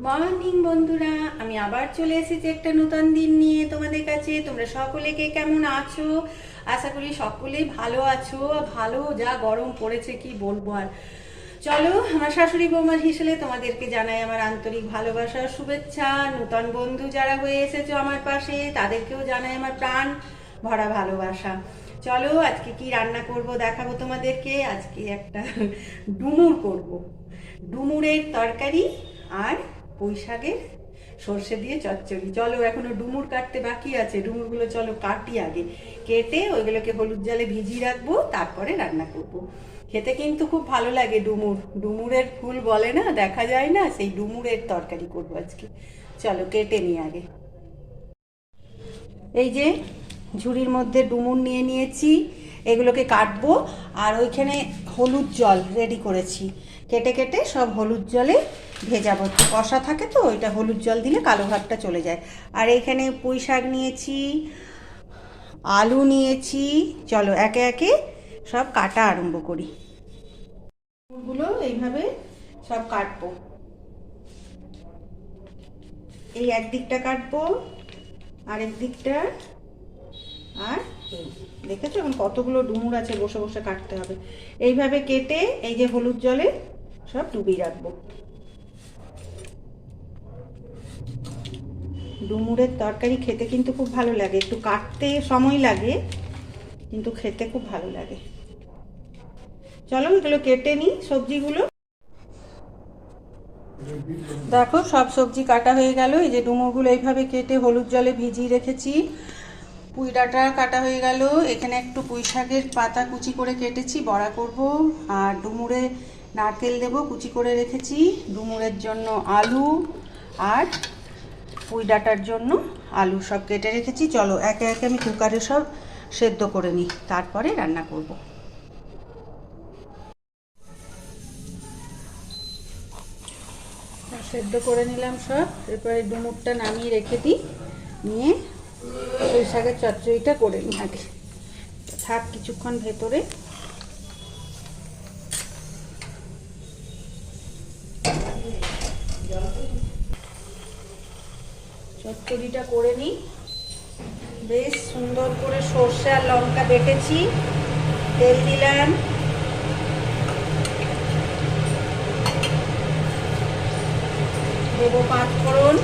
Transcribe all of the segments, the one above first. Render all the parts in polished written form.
Morning বন্ধুরা, আমি আবার চলে এসেছি একটা নতুন দিন নিয়ে তোমাদের কাছে। তোমরা সকলে কে কেমন আছো? আশা করি সকলেই ভালো আছো। ভালো, যা গরম পড়েছে কি বলবো আর। চলো, আমার শাশুড়ি বৌমার হিসেবে তোমাদেরকে জানাই আমার আন্তরিক ভালোবাসা, শুভেচ্ছা। নতুন বন্ধু যারা হয়ে এসেছো আমার পাশে, তাদেরকেও জানাই আমার প্রাণ ভরা ভালোবাসা। চলো, আজকে কি রান্না করব দেখাবো তোমাদেরকে। আজকে একটা ডুমুর করব, ডুমুরের তরকারি আর পুঁই শাকের সর্ষে দিয়ে চচ্চড়ি। চলো, এখনো ডুমুর কাটতে বাকি আছে, ডুমুরগুলো চলো কাটি আগে। কেটে ওইগুলোকে হলুদ জলে ভিজিয়ে রাখবো, তারপরে রান্না করব। খেতে কিন্তু খুব ভালো লাগে ডুমুর। ডুমুরের ফুল বলে না, দেখা যায় না, সেই ডুমুরের তরকারি করবো আজকে। চলো কেটে নিই আগে। এই যে ঝুড়ির মধ্যে ডুমুর নিয়ে নিয়েছি, এগুলোকে কাটবো। আর ওইখানে হলুদ জল রেডি করেছি, কেটে কেটে সব হলুদ জলে ভেজাবো। একটু কষা থাকে তো, ওইটা হলুদ জল দিলে কালো ভাবটা চলে যায়। আর এইখানে পুঁই শাক নিয়েছি, আলু নিয়েছি। চলো একে একে সব কাটা আরম্ভ করি। ফুলগুলো এইভাবে সব কাটবো। এই একদিকটা কাটবো, আরেক দিকটা। আর দেখেছো এখন কতগুলো ডুমুর আছে, বসে বসে কাটতে হবে। এইভাবে কেটে এই যে হলুদ জলে সব ডুবিয়ে রাখবো। ডুমুরের তরকারি খেতে কিন্তু খুব ভালো লাগে, একটু কাটতে সময় লাগে কিন্তু খেতে খুব ভালো লাগে। চলো এগুলো কেটে নিই সবজিগুলো। দেখো সব সবজি কাটা হয়ে গেল। এই যে ডুমুরগুলো এইভাবে কেটে হলুদ জলে ভিজিয়ে রেখেছি। পুঁই ডাঁটা কাটা হয়ে গেল। এখানে একটু পুঁই শাকের পাতা কুচি করে কেটেছি, বড়া করব। আর ডুমুরে নারকেল দেবো, কুচি করে রেখেছি। ডুমুরের জন্য আলু আর পুঁই ডাঁটার জন্য আলু সব কেটে রেখেছি। চলো একে একে আমি কুকারে সব সেদ্ধ করে নিই, তারপরে রান্না করব। সেদ্ধ করে নিলাম সব, এরপরে ডুমুরটা নামিয়ে রেখে দিই। নিয়ে পুঁই শাকের চচ্চড়িটা করে নিই আগে, থাক কিছুক্ষণ ভেতরে। চচ্চড়িটা করে নিই। বেশ সুন্দর করে সর্ষে আর লঙ্কা বেটেছি, তেল দিলাম, দেবো 5 ফোড়ন,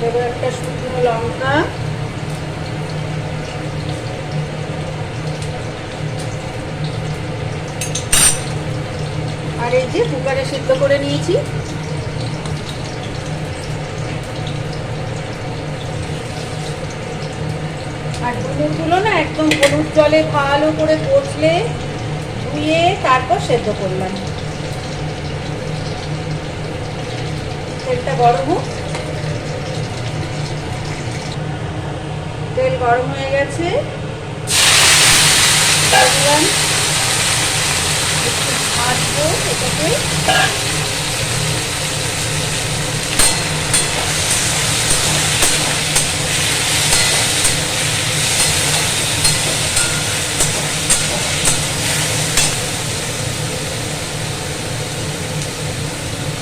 দেবো একটা শুকনো লঙ্কা, আর এই যে কুকারে সিদ্ধ করে নিয়েছি। আর ডুমুরগুলো না একদম হলুদ জলে ভালো করে কষলে ধুয়ে তারপর সেদ্ধ করলাম। তেলটা গরম হোক। তেল গরম হয়ে গেছে, একটু ভাজবো এটাকে।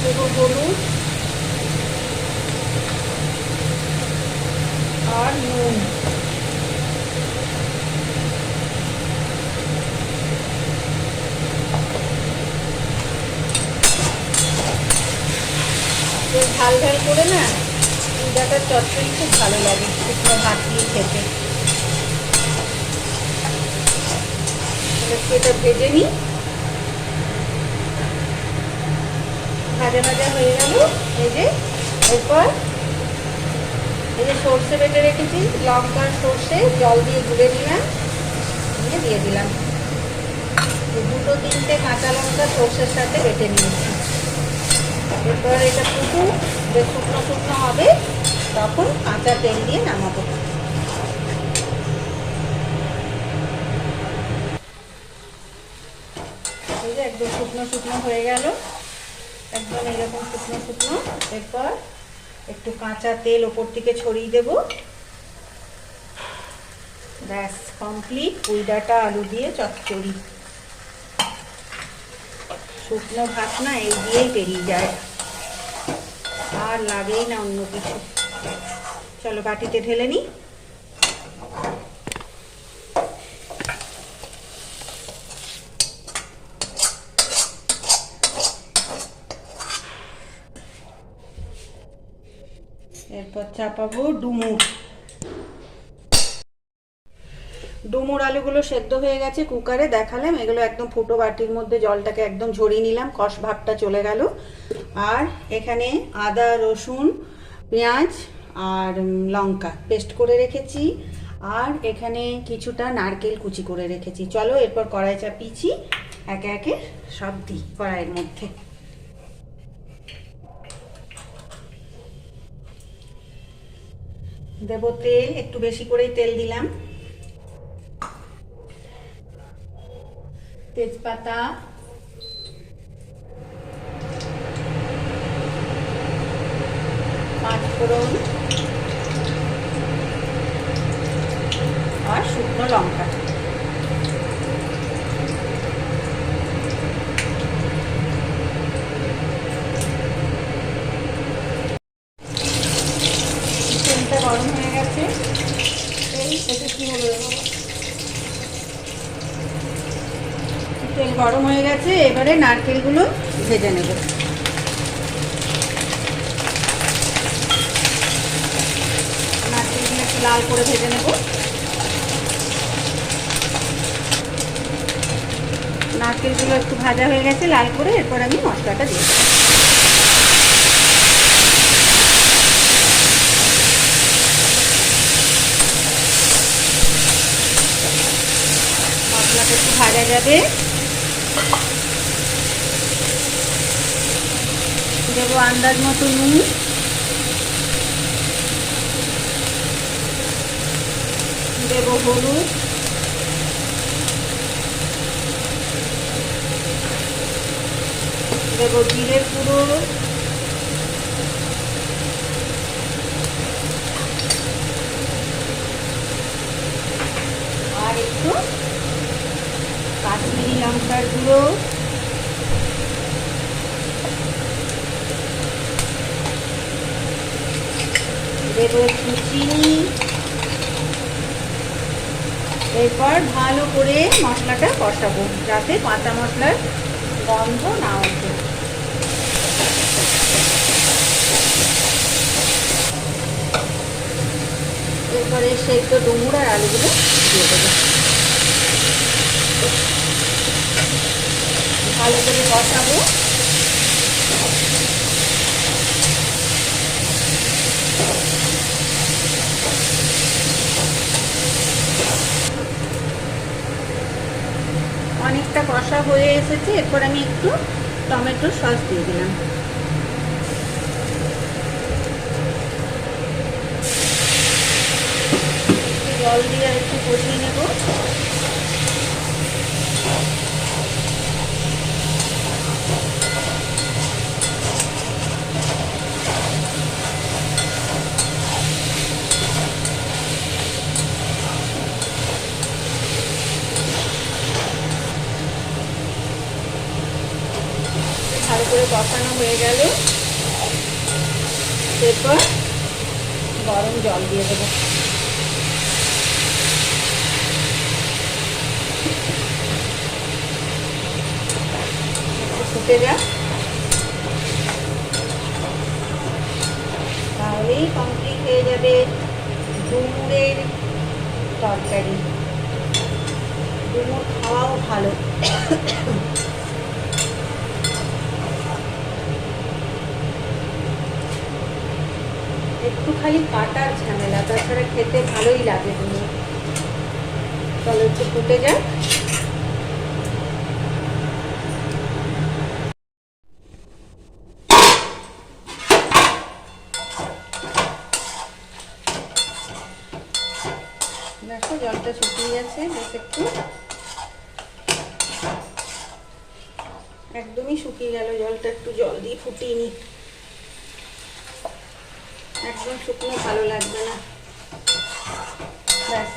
দেবো হলুদ আর নুন। ঝাল ঝাল করে না পুঁই ডাঁটার চচ্চড়ি খুব ভালো লাগে শুকনো ভাত দিয়ে খেতে। এটা ভেজে নিই। ভাজা ভাজা হয়ে গেল। এই যে এরপর এই যে সর্ষে বেটে রেখেছি, লঙ্কা সর্ষে জল দিয়ে গুঁড়ে নিলাম, নিয়ে দিয়ে দিলাম। 2-3টে কাঁচা লঙ্কা সর্ষের সাথে বেটে নিয়েছি। এরপর এটা ফুটু, যে শুকনো শুকনো হবে তখন কাঁচা তেল দিয়ে নামাবো। এই যে একদম শুকনো শুকনো হয়ে গেল, একদম এরকম শুকনো শুকনো। এরপর একটু কাঁচা তেল ওপর থেকে ছড়িয়ে দেব। ব্যাস কমপ্লিট পুঁই ডাঁটা আলু দিয়ে চচ্চড়ি। শুকনো ভাত না এই দিয়েই পেরিয়ে যায়, আর লাগেই না অন্য কিছু। চলো বাটিতে ঢেলে নিই। এরপর চাপাবো ডুমুর। ডুমুর আলুগুলো সেদ্ধ হয়ে গেছে কুকারে, দেখালাম। এগুলো একদম ফুটো বাটির মধ্যে জলটাকে একদম ঝরিয়ে নিলাম, কষ ভাবটা চলে গেল। আর এখানে আদা রসুন পেঁয়াজ আর লঙ্কা পেস্ট করে রেখেছি, আর এখানে কিছুটা নারকেল কুচি করে রেখেছি। চলো এরপর কড়াই চাপিয়েছি, একে একে সব দিই কড়াইয়ের মধ্যে। দেব তেল, একটু বেশি করেই তেল দিলাম। তেজপাতা, পাঁচফোড়ন আর শুকনো লঙ্কা। তেলটা গরম হয়ে গেছে, এটা কি হলো? তেল গরম হয়ে গেছে, এবারে নারকেলগুলো ভেজে নেব। নারকেলগুলো একটু লাল করে ভেজে নেব। নারকেলগুলো একটু ভাজা হয়ে গেছে লাল করে, এরপর আমি মশলাটা দিয়ে দেবো। মশলাটা একটু ভাজা যাবে, দেবো আন্দাজ মতো নুন, দেবো হলুদ, দেবো জিরের গুঁড়ো, আর একটু কাশ্মীরি লঙ্কার গুঁড়ো, দেবো একটু চিনি। এরপর ভালো করে মশলাটা কষাবো যাতে কাঁচা মশলার গন্ধ না ওঠে। এরপরে সেদ্ধ ডুমুর আর আলুগুলো দিয়ে দেবো, ভালো করে কষাবো। অনেকটা কষা হয়ে এসেছে, এরপর আমি একটু টমেটো সস দিয়ে দিলাম। জল দিয়ে একটু কষিয়ে নেব। ভালো করে কষানো হয়ে গেল, এরপর গরম জল দিয়ে দেবো। ফুটে যাক, তাহলেই কমপ্লিট হয়ে যাবে ডুমুরের তরকারি। ডুমুর খাওয়াও ভালো। একটু খালি কাটার ঝামেলা, তাছাড়া খেতে ভালোই লাগে ডুমুর। চলো একটু ফুটে যাক। দেখো জলটা শুকিয়ে গেছে, বেশ একটু একদমই শুকিয়ে গেল জলটা। একটু জল দিয়ে ফুটিয়ে নি, একদম শুকনো ভালো লাগবে না। ব্যাস,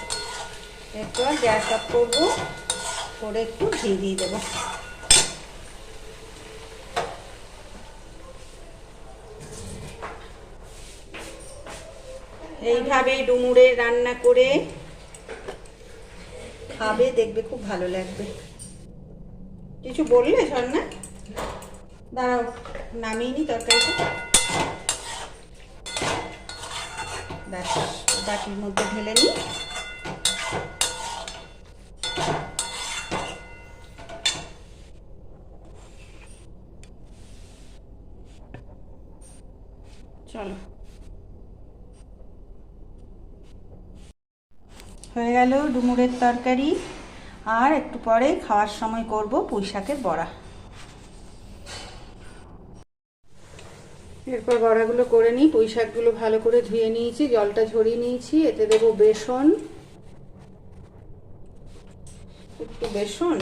এরপর গ্যাস অফ করবো, করে একটু ঘি দিয়ে দেবো। এইভাবে ডুমুরের রান্না করে খাবে, দেখবে খুব ভালো লাগবে। কিছু বললে ঝর্ণা? দাঁড়াও, নামিয়ে নি তরকারিটা। ব্যাস, বাটির মধ্যে ঢেলে নি। চলো, হয়ে গেল ডুমুরের তরকারি। আর একটু পরে খাওয়ার সময় করব পুঁই শাকের বড়া। এরপর বড়াগুলো করে নিই। পুঁই শাকগুলো ভালো করে ধুয়ে নিয়েছি, জলটা ঝরিয়ে নিয়েছি। এতে দেবো বেসন, একটু বেসন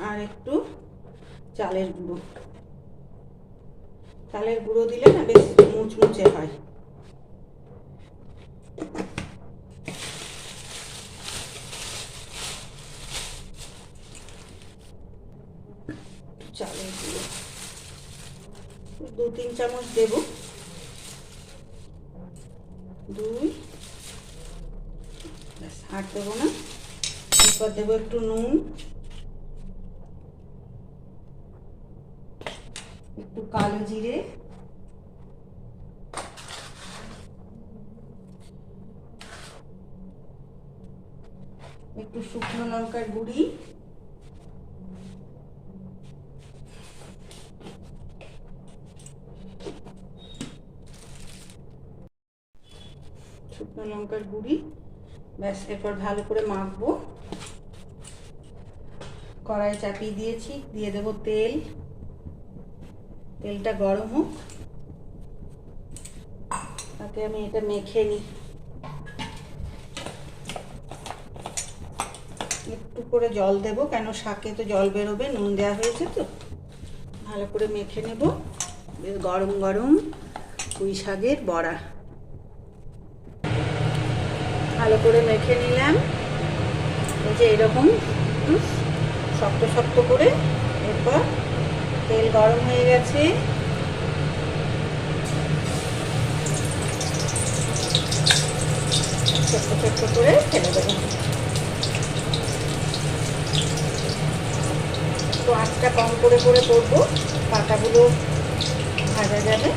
আর একটু চালের গুঁড়ো। চালের গুঁড়ো দিলে না বেশ মুচমুচে হয়। চালের গুঁড়ো 2-3 চামচ দেব। 2, ব্যাস, আর দেবো না। এরপর দেবো একটু নুন, একটু কালো জিরে, একটু শুকনো লঙ্কার গুঁড়ি, শুকনো লঙ্কার গুঁড়ি। ব্যাস, এরপর ভালো করে মাখবো। কড়াই চাপিয়ে দিয়েছি, দিয়ে দেবো তেল। তেলটা গরম হোক, তাতে আমি এটা মেখে নিই। একটু করে জল দেবো, কেন শাকে তো জল বেরোবে, নুন দেওয়া হয়েছে তো। ভালো করে মেখে নেব। বেশ গরম গরম পুঁই শাকের বড়া ভালো করে মেখে নিলাম। এই যে এরকম শক্ত শক্ত করে। এরপর তেল গরম হয়ে গেছে, ছোট্ট ছোট্ট করে ফেলে দেবো। তো আঁচটা কম করে করে করবো, পাতাগুলো ভাজা যাবে।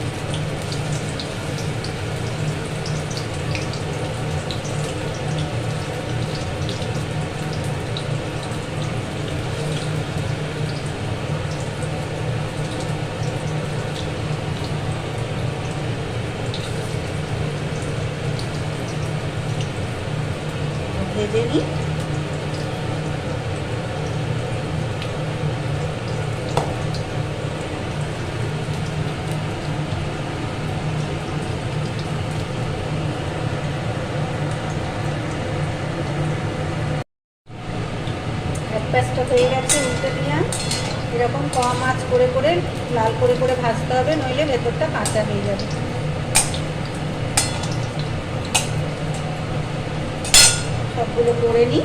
ভেজে নিই। এক পাশটা হয়ে গেছে, উল্টে দিলাম। এরকম কম আঁচ করে করে লাল করে করে ভাজতে হবে, নইলে ভেতরটা কাঁচা হয়ে যাবে। সবগুলো করে নিই।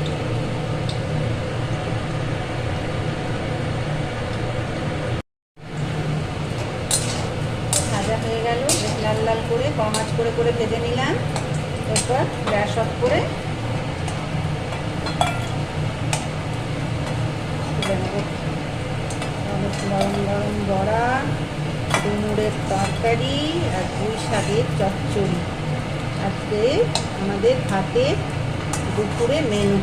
ভাজা হয়ে গেল, লাল লাল করে কম আঁচ করে করে ভেজে নিলাম। এরপর গ্যাস অফ করে তুলে নেব। গরম গরম বড়া, ডুমুরের তরকারি আর পুঁই শাকের চচ্চড়ি আজকে আমাদের ভাতের দুপুরে মেনু।